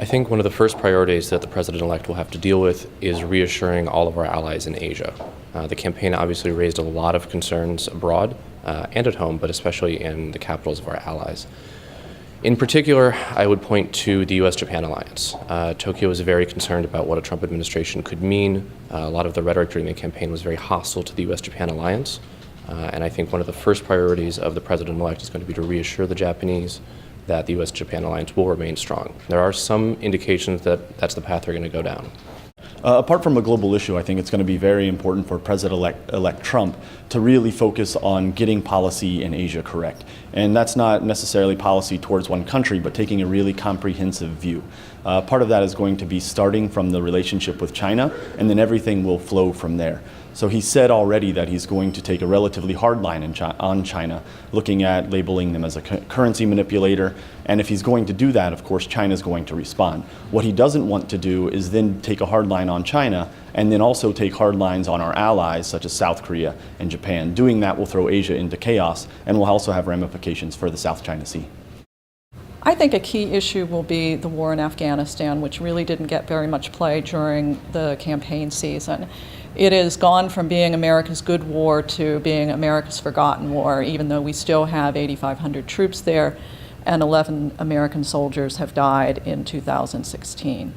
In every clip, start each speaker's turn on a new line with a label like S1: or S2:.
S1: think one of the first priorities that the president-elect will have to deal with is reassuring all of our allies in Asia. The campaign obviously raised a lot of concerns abroad and at home, but especially in the capitals of our allies. In particular, I would point to the U.S.-Japan alliance. Tokyo is very concerned about what a Trump administration could mean. A lot of the rhetoric during the campaign was very hostile to the U.S.-Japan alliance. And I think one of the first priorities of the president-elect is going to be to reassure the Japanese that the U.S.-Japan alliance will remain strong. There are some indications that that's the path they're going to go down.
S2: Apart from a global issue, I think it's going to be very important for President-elect Trump to really focus on getting policy in Asia correct. And that's not necessarily policy towards one country, but taking a really comprehensive view. Part of that is going to be starting from the relationship with China, and then everything will flow from there. So he said already that he's going to take a relatively hard line on China, looking at labeling them as a currency manipulator. And if he's going to do that, of course, China's going to respond. What he doesn't want to do is then take a hard line on China and then also take hard lines on our allies, such as South Korea and Japan. Doing that will throw Asia into chaos and will also have ramifications for the South China Sea.
S3: I think a key issue will be the war in Afghanistan, which really didn't get very much play during the campaign season. It has gone from being America's good war to being America's forgotten war, even though we still have 8,500 troops there and 11 American soldiers have died in 2016.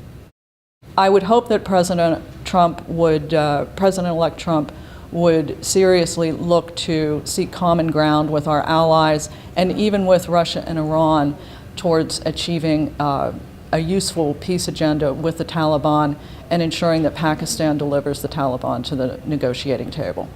S3: I would hope that President-elect Trump would seriously look to seek common ground with our allies and even with Russia and Iran towards achieving a useful peace agenda with the Taliban and ensuring that Pakistan delivers the Taliban to the negotiating table.